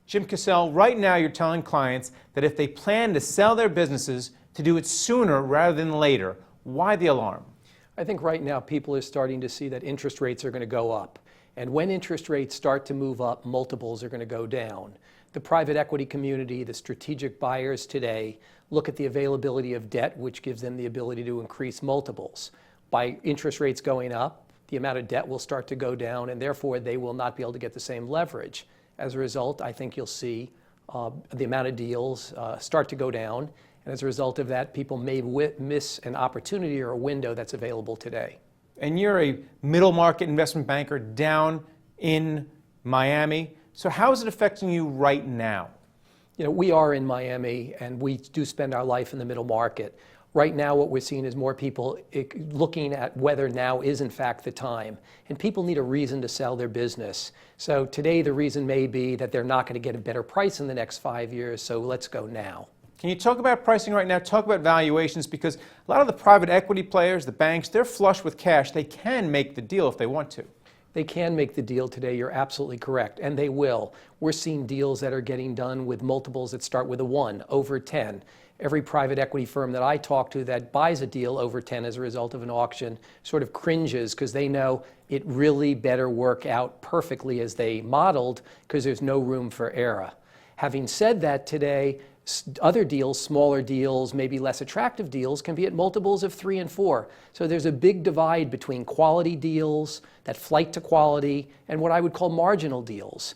Jim Cassel, right now you're telling clients that if they plan to sell their businesses, to do it sooner rather than later. Why the alarm? I think right now people are starting to see that interest rates are going to go up. And when interest rates start to move up, multiples are going to go down. The private equity community, the strategic buyers today, look at the availability of debt, which gives them the ability to increase multiples. By interest rates going up, the amount of debt will start to go down, and therefore they will not be able to get the same leverage. As a result, I think you'll see the amount of deals start to go down. And as a result of that, people may miss an opportunity or a window that's available today. And you're a middle market investment banker down in Miami. So how is it affecting you right now? You know, we are in Miami and we do spend our life in the middle market. Right now what we're seeing is more people looking at whether now is in fact the time. And people need a reason to sell their business. So today the reason may be that they're not going to get a better price in the next 5 years, so let's go now. Can you talk about pricing right now? Talk about valuations, because a lot of the private equity players, the banks, they're flush with cash. They can make the deal if they want to. They can make the deal today, you're absolutely correct, and they will. We're seeing deals that are getting done with multiples that start with a 1, over 10. Every private equity firm that I talk to that buys a deal over 10 as a result of an auction sort of cringes because they know it really better work out perfectly as they modeled because there's no room for error. Having said that, today, other deals, smaller deals, maybe less attractive deals, can be at multiples of 3 and 4. So there's a big divide between quality deals, that flight to quality, and what I would call marginal deals.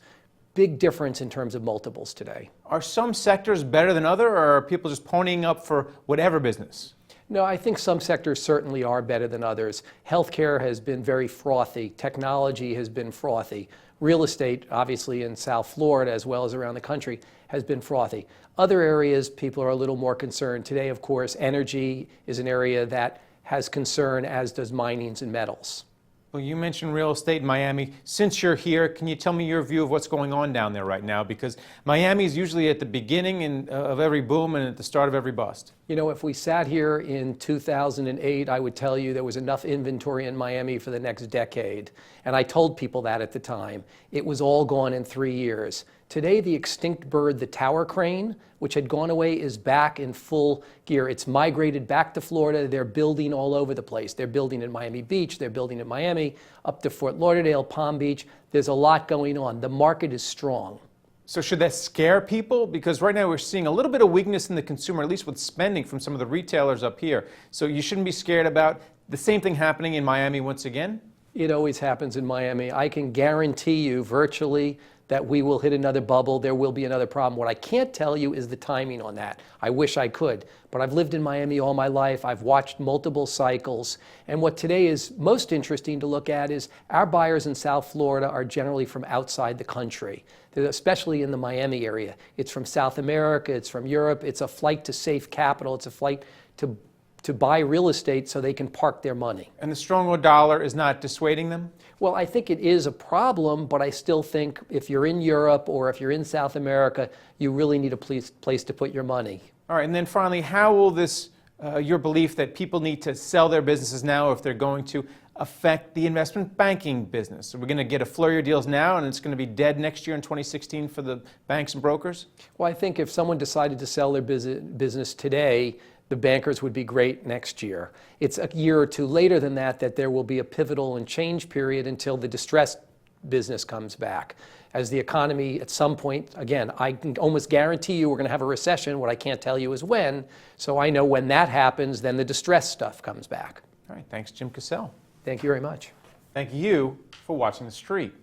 Big difference in terms of multiples today. Are some sectors better than others, or are people just ponying up for whatever business? No, I think some sectors certainly are better than others. Healthcare has been very frothy. Technology has been frothy. Real estate, obviously in South Florida as well as around the country, has been frothy. Other areas, people are a little more concerned. Today, of course, energy is an area that has concern, as does minings and metals. Well, you mentioned real estate in Miami. Since you're here, can you tell me your view of what's going on down there right now? Because Miami is usually at the beginning of every boom and at the start of every bust. You know, if we sat here in 2008, I would tell you there was enough inventory in Miami for the next decade. And I told people that at the time. It was all gone in 3 years. Today, the extinct bird, the tower crane, which had gone away, is back in full gear. It's migrated back to Florida. They're building all over the place. They're building in Miami Beach. They're building in Miami, up to Fort Lauderdale, Palm Beach. There's a lot going on. The market is strong. So should that scare people? Because right now we're seeing a little bit of weakness in the consumer, at least with spending from some of the retailers up here. So you shouldn't be scared about the same thing happening in Miami once again? It always happens in Miami. I can guarantee you virtually that we will hit another bubble, there will be another problem. What I can't tell you is the timing on that. I wish I could, but I've lived in Miami all my life. I've watched multiple cycles, and what today is most interesting to look at is our buyers in South Florida are generally from outside the country, especially in the Miami area. It's from South America, it's from Europe, it's a flight to safe capital, it's a flight to buy real estate so they can park their money. And the stronger dollar is not dissuading them? Well, I think it is a problem, but I still think if you're in Europe or if you're in South America, you really need a place to put your money. All right, and then finally, how will this, your belief that people need to sell their businesses now if they're going to affect the investment banking business? So we're going to get a flurry of deals now and it's going to be dead next year in 2016 for the banks and brokers? Well, I think if someone decided to sell their business today, the bankers would be great next year. It's a year or two later than that there will be a pivotal and change period until the distressed business comes back. As the economy at some point, again, I can almost guarantee you we're going to have a recession. What I can't tell you is when. So I know when that happens, then the distressed stuff comes back. All right, thanks, Jim Cassel. Thank you very much. Thank you for watching The Street.